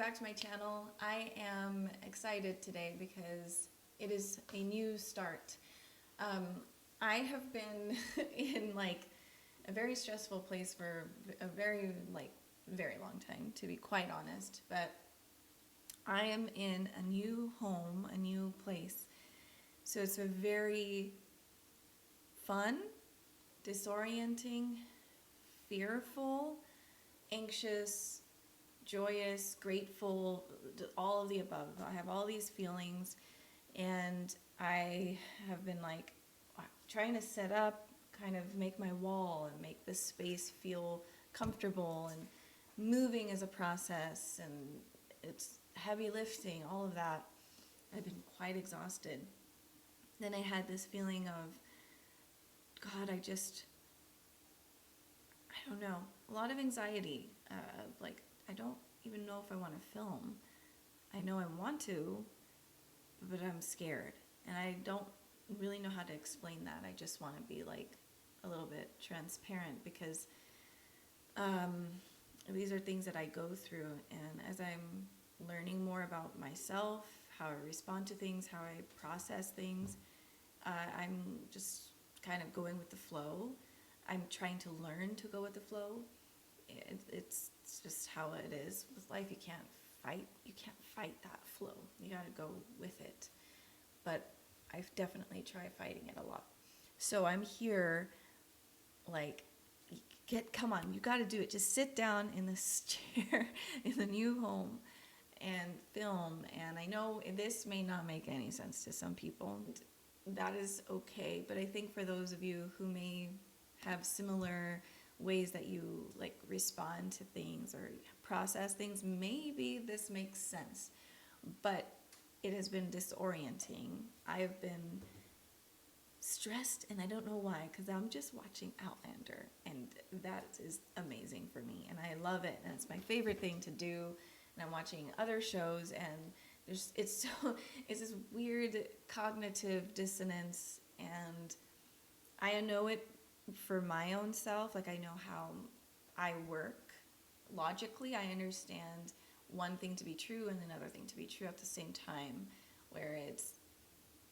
back to my channel. I am excited today because it is a new start. I have been in like a very stressful place for a very long time, to be quite honest, but I am in a new home, a new place. So it's a very fun, disorienting, fearful, anxious, joyous, grateful, all of the above. I have all these feelings, and I have been like trying to set up, kind of make my wall and make this space feel comfortable, and moving as a process, and it's heavy lifting, all of that. I've been quite exhausted. Then I had this feeling of, God, I don't know, a lot of anxiety. I don't even know if I want to film. I know I want to, but I'm scared. And I don't really know how to explain that. I just want to be like a little bit transparent because these are things that I go through. And as I'm learning more about myself, how I respond to things, how I process things, I'm just kind of going with the flow. I'm trying to learn to go with the flow. It's just how it is with life. You can't fight that flow. You got to go with it. But I've definitely tried fighting it a lot. So I'm here, like, come on, you got to do it. Just sit down in this chair in the new home and film. And I know this may not make any sense to some people. That is okay. But I think for those of you who may have similar ways that you like respond to things or process things, maybe this makes sense. But it has been disorienting. I've been stressed, and I don't know why, because I'm just watching Outlander, and that is amazing for me, and I love it, and it's my favorite thing to do. And I'm watching other shows, and it's this weird cognitive dissonance, and I know it for my own self. Like, I know how I work logically. I understand one thing to be true and another thing to be true at the same time, where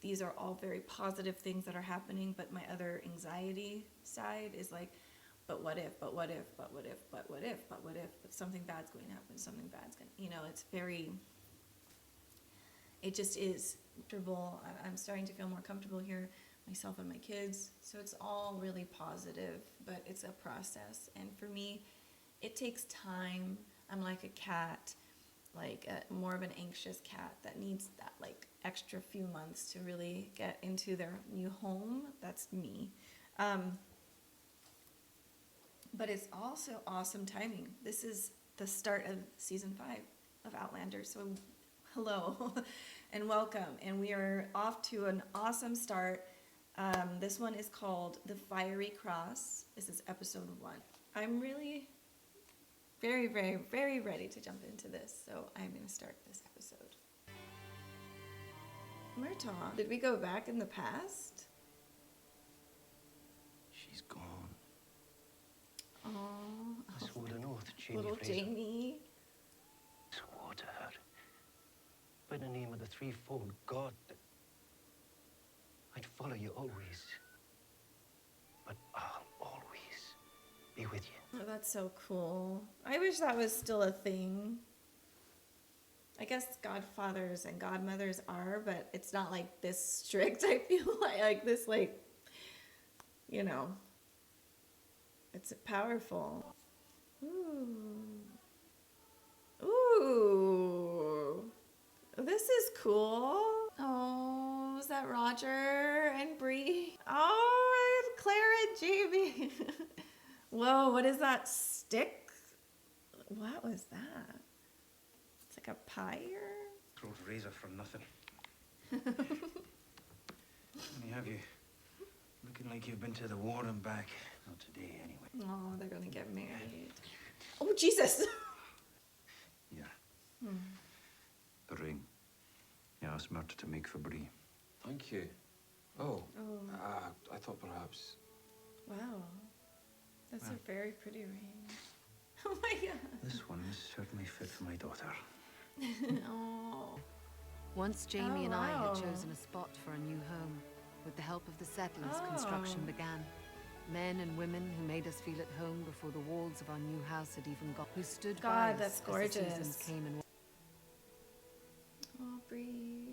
these are all very positive things that are happening, but my other anxiety side is like, but what if, but what if, but what if, but what if, but what if, but something bad's going to happen, something bad's going to, it just is comfortable. I'm starting to feel more comfortable here, myself and my kids. So it's all really positive, but it's a process. And for me, it takes time. I'm like a cat, more of an anxious cat that needs that like extra few months to really get into their new home. That's me. But it's also awesome timing. This is the start of season 5 of Outlander. So hello and welcome. And we are off to an awesome start. This one is called The Fiery Cross. This is episode 1. I'm really very, very, very ready to jump into this. So I'm going to start this episode. Murtaugh, did we go back in the past? She's gone. Oh, I swore an oath to Jamie little Fraser. Jamie. Swore to her. By the name of the threefold God, that I'd follow you always. But I'll always be with you. Oh, that's so cool. I wish that was still a thing. I guess godfathers and godmothers are, but it's not like this strict. I feel like this, it's powerful. Ooh. Ooh. This is cool. Oh, is that Roger and Bree? Oh, and Claire and Jamie. Whoa, what is that stick? What was that? It's like a pyre? Throat razor for nothing. Only have you looking like you've been to the war and back. Not today, anyway. Oh, they're gonna get married. Oh, Jesus! Yeah. The ring. You asked Murta to make for Bree. Thank you. Oh, Oh, I thought perhaps... wow. That's Well. a very pretty ring. Oh my God. This one's certainly fit for my daughter. Oh. Once Jamie and I wow. had chosen a spot for a new home. With the help of the settlers, construction Oh. began. Men and women who made us feel at home before the walls of our new house had even got. Who stood by God, us that's as the gorgeous. seasons came and. Aubrey.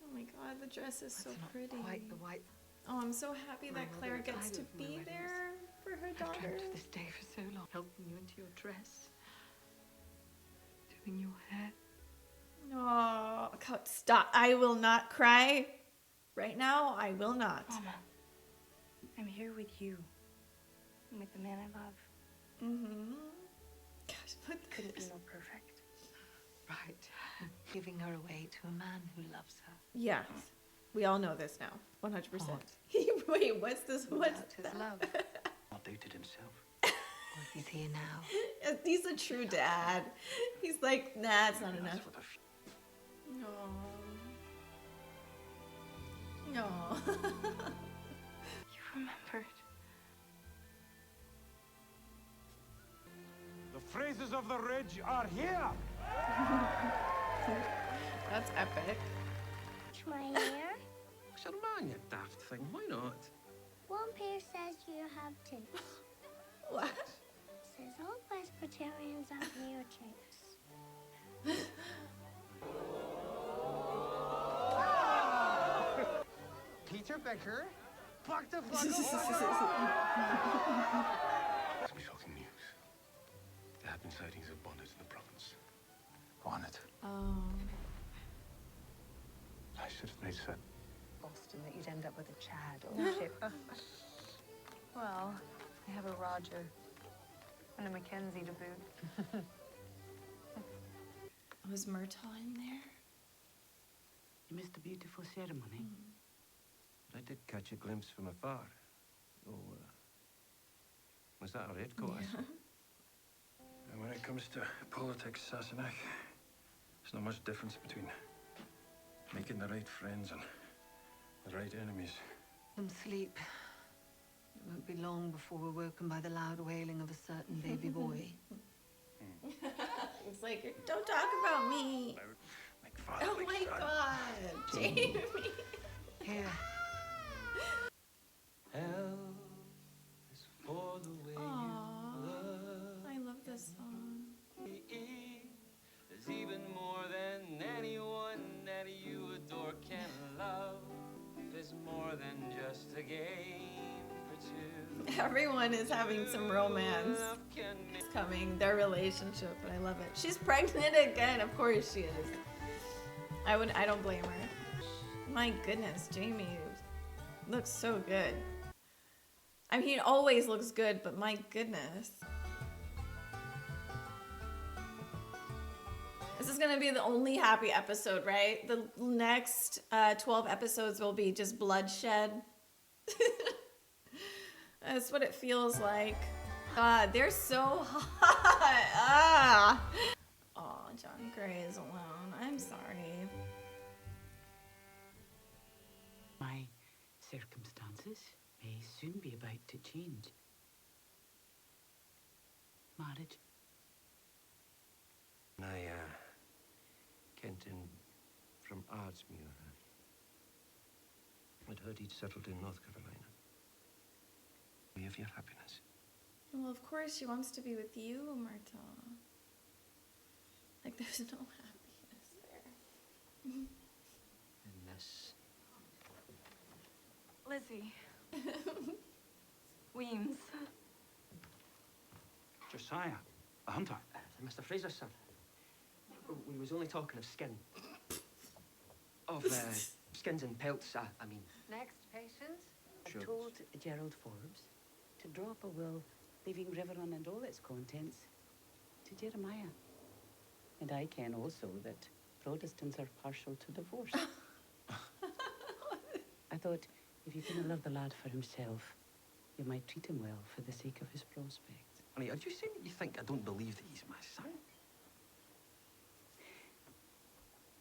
Oh my God, the dress is so That's not pretty. quite the white. Oh, I'm so happy My that Claire mother gets died to of my be weddings. there for her I've daughter. dreamt of this day for so long. Helping you into your dress. Doing your hair. Oh, stop. I will not cry. Right now, I will not. Mama, I'm here with you. And with the man I love. Mm-hmm. Gosh, what Couldn't be more perfect. Right. Giving her away to a man who loves her. Yeah. We all know this now. 100%. What? Wait, what's this? What's Without his that? love. Not doubted himself. Well, he's here now. He's a true dad. He's like, nah, it's not Maybe enough. that's what I feel. No. No. You remembered. The phrases of the ridge are here! That's epic. My hair? Sure, man, you daft thing. Why not? One pair says you have two. What? Says all Presbyterians have hair tricks. Peter Becker? Back to fuck Some shocking news. There have been sightings of Bonnet in the province. Bonnet. Oh. I should have made certain. Boston, that you'd end up with a Chad on the ship. Well, I have a Roger. And a Mackenzie to boot. Was Myrtle in there? You missed a beautiful ceremony. I did catch a glimpse from afar. Oh, was that a red coat? And when it comes to politics, Sassenach, there's not much difference between making the right friends and the right enemies. And sleep. It won't be long before we're woken by the loud wailing of a certain baby boy. It's like, don't talk about me. Like father, Oh like my son. God, Jamie. Here. Hell is for the way Aww, I love this song. There's even more than anyone that you adore can love. There's more than just a game or two. Everyone is having some romance. It's coming, their relationship, and I love it. She's pregnant again, of course she is. I don't blame her. My goodness, Jamie looks so good. I mean, he always looks good, but my goodness. This is gonna be the only happy episode, right? The next 12 episodes will be just bloodshed. That's what it feels like. God, they're so hot. Ah. Oh, John Gray is alone. I'm sorry. My circumstances may soon be about to change. Marriage. I kent in from Ardsmuir. I'd heard he'd settled in North Carolina. We have your happiness. Well, of course she wants to be with you, Myrtle. Like, there's no happiness there. In this. Lizzie. Weems. Josiah, the hunter. Mr. Fraser, sir. We was only talking of skin. Of skins and pelts, I mean. Next, patients. Sure. I told Gerald Forbes to draw up a will leaving Riverrun and all its contents to Jeremiah. And I ken also that Protestants are partial to divorce. I thought if you can love the lad for himself, you might treat him well for the sake of his prospects. Honey, are you saying that you think I don't believe that he's my son?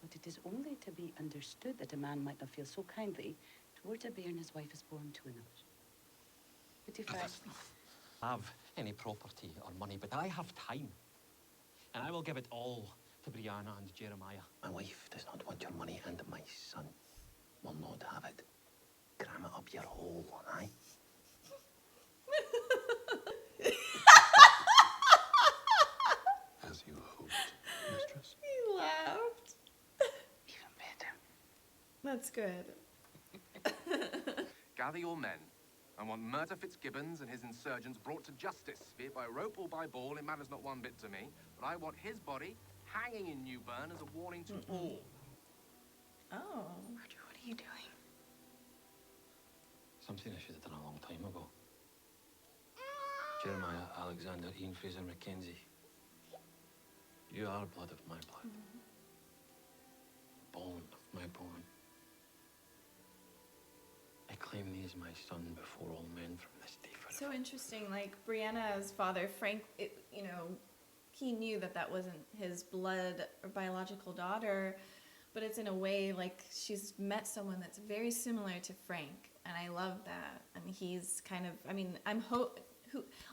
But it is only to be understood that a man might not feel so kindly towards a bairn his wife is born to another. But if I... Have any property or money, but I have time. and I will give it all to Brianna and Jeremiah. My wife does not want your money, and my son will not have it. Cram it up your hole, aye? As you hoped, mistress. He laughed. Even better. That's good. Gather your men. I want Murder Fitzgibbons and his insurgents brought to justice, be it by rope or by ball, it matters not one bit to me. But I want his body hanging in Newburn as a warning to all. Oh. Roger, what are you doing? Something I should have done a long time ago. Jeremiah, Alexander, Ian Fraser, Mackenzie. You are blood of my blood. Bone of my bone. I claim thee as my son before all men from this day forever. So interesting. Like Brianna's father, Frank, he knew that that wasn't his blood or biological daughter, but it's in a way like she's met someone that's very similar to Frank, and I love that. And he's kind of, I mean,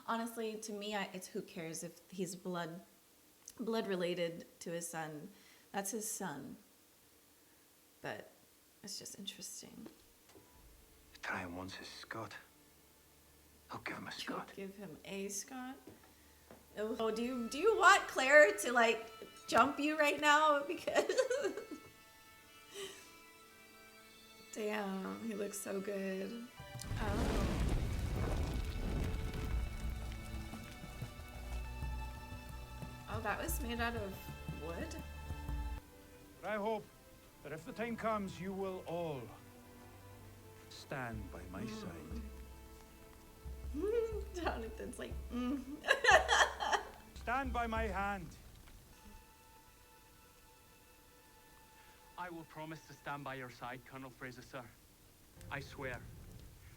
honestly, to me, it's who cares if he's blood related to his son. That's his son. But it's just interesting. Try him once as Scott. I'll give him a Scott. Give him a Scott. Oh, do you want Claire to like jump you right now? Because damn, he looks so good. Oh, that was made out of wood. But I hope that if the time comes, you will all stand by my side. Jonathan's like, Stand by my hand. I will promise to stand by your side, Colonel Fraser, sir. I swear,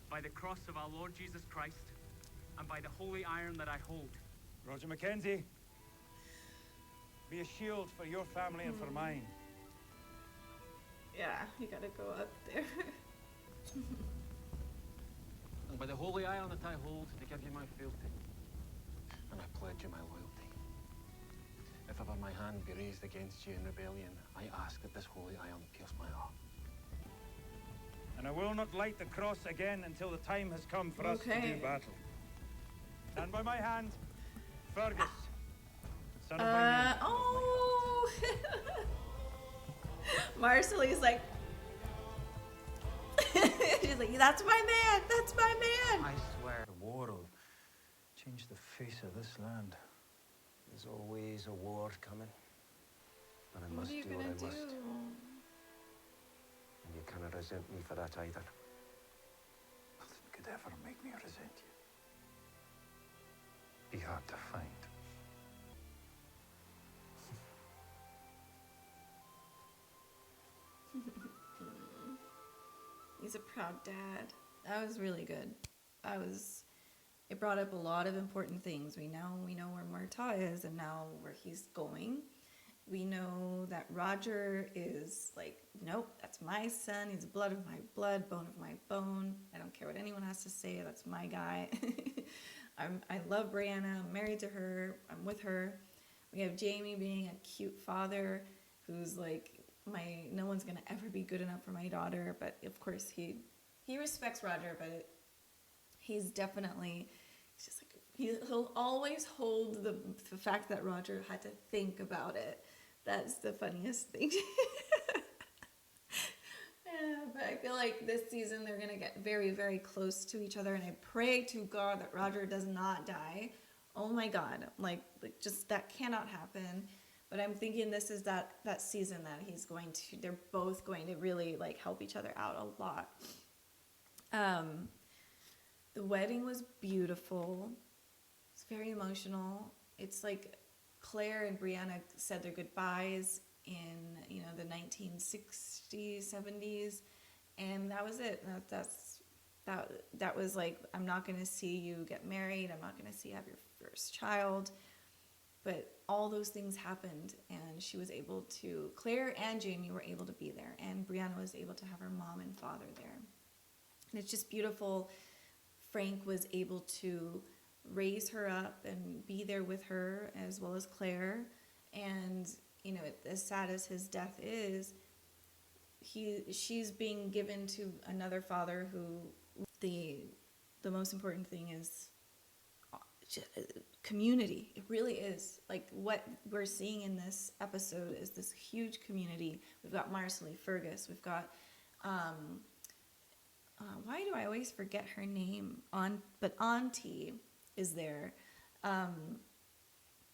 by the cross of our Lord Jesus Christ, and by the holy iron that I hold. Roger Mackenzie, be a shield for your family and for mine. yeah, you gotta go up there. And by the holy iron that I hold, to give you my fealty. And I pledge you my loyalty. If ever my hand be raised against you in rebellion, I ask that this holy iron pierce my heart. And I will not light the cross again until the time has come for us to do battle. Stand by my hand, Fergus, son of my name. Oh! Marcelly's like, she's like, that's my man, that's my man. I swear, the war will change the face of this land. There's always a war coming. And I must What are you do what gonna I must. do? And you cannot resent me for that either. Nothing could ever make me resent you. Be hard to find. He's a proud dad. That was really good. It brought up a lot of important things. We know where Murtaugh is and now where he's going. We know that Roger is like, nope, that's my son. He's blood of my blood, bone of my bone. I don't care what anyone has to say. That's my guy. I love Brianna. I'm married to her. I'm with her. We have Jamie being a cute father who's like, no one's gonna ever be good enough for my daughter. But of course he respects Roger, but he's definitely, it's just like, he'll always hold the fact that Roger had to think about it. That's the funniest thing. Yeah, but I feel like this season they're gonna get very, very close to each other, and I pray to God that Roger does not die. Oh my God, like just that cannot happen. But I'm thinking this is that season that they're both going to really like help each other out a lot. The wedding was beautiful. It's very emotional. It's like Claire and Brianna said their goodbyes in, the 1960s, 70s, and that was it. That was like, I'm not going to see you get married. I'm not going to see you have your first child. But all those things happened, and Claire and Jamie were able to be there, and Brianna was able to have her mom and father there. And it's just beautiful. Frank was able to raise her up and be there with her, as well as Claire, And, you know, as sad as his death is, she's being given to another father who the most important thing is community. It really is. Like, what we're seeing in this episode is this huge community. We've got Marcelly, Fergus, we've got why do I always forget her name? But Auntie is there.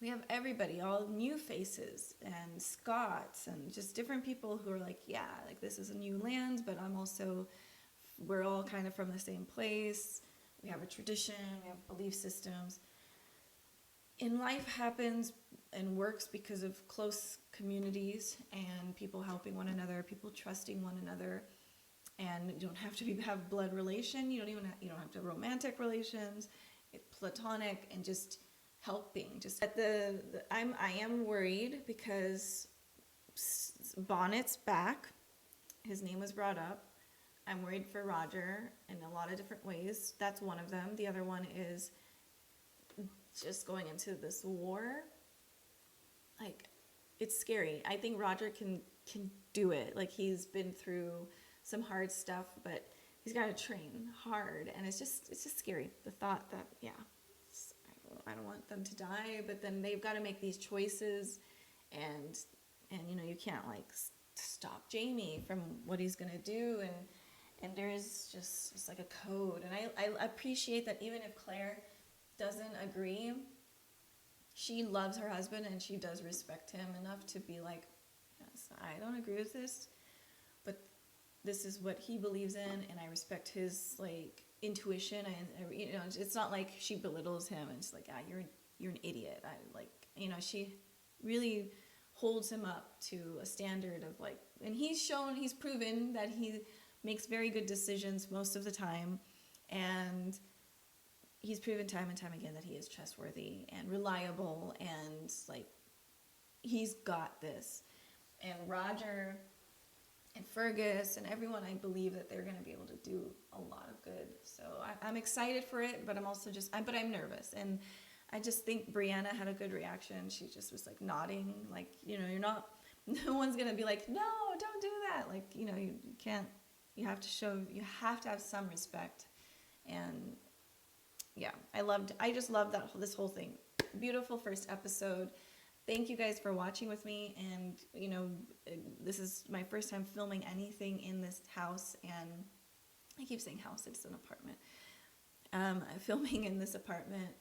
We have everybody, all new faces, and Scots, and just different people who are like, yeah, like this is a new land, but we're all kind of from the same place. We have a tradition, we have belief systems. And life happens and works because of close communities and people helping one another, people trusting one another. And you don't have to have blood relation. You don't have to have romantic relations. It's platonic and just helping. Just at I am worried because Bonnet's back. His name was brought up. I'm worried for Roger in a lot of different ways. That's one of them. The other one is just going into this war. Like, it's scary. I think Roger can do it. Like, he's been through some hard stuff, but he's got to train hard, and it's just scary. The thought that, yeah, I don't want them to die, but then they've got to make these choices, and you know, you can't like stop Jamie from what he's gonna do, and there is just, it's like a code, and I appreciate that even if Claire doesn't agree, she loves her husband and she does respect him enough to be like, yes, I don't agree with this, but this is what he believes in, and I respect his like intuition. And you know, it's not like she belittles him and it's like, ah, you're an idiot. I like, you know, she really holds him up to a standard of like, and he's proven that he makes very good decisions most of the time, and he's proven time and time again that he is trustworthy and reliable, and like, he's got this. And Roger and Fergus and everyone, I believe that they're going to be able to do a lot of good. So I'm excited for it, but I'm also but I'm nervous. And I just think Brianna had a good reaction. She just was like nodding, like, you know, no one's going to be like, no, don't do that. Like, you know, you have to have some respect. And yeah, I just loved this whole thing. Beautiful first episode. Thank you guys for watching with me, and you know, this is my first time filming anything in this house, and I keep saying house, it's an apartment. I'm filming in this apartment,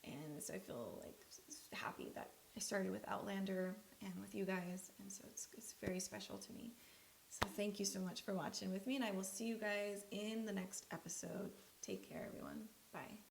and so I feel like happy that I started with Outlander and with you guys, and so it's very special to me. So thank you so much for watching with me, and I will see you guys in the next episode. Take care, everyone. Bye.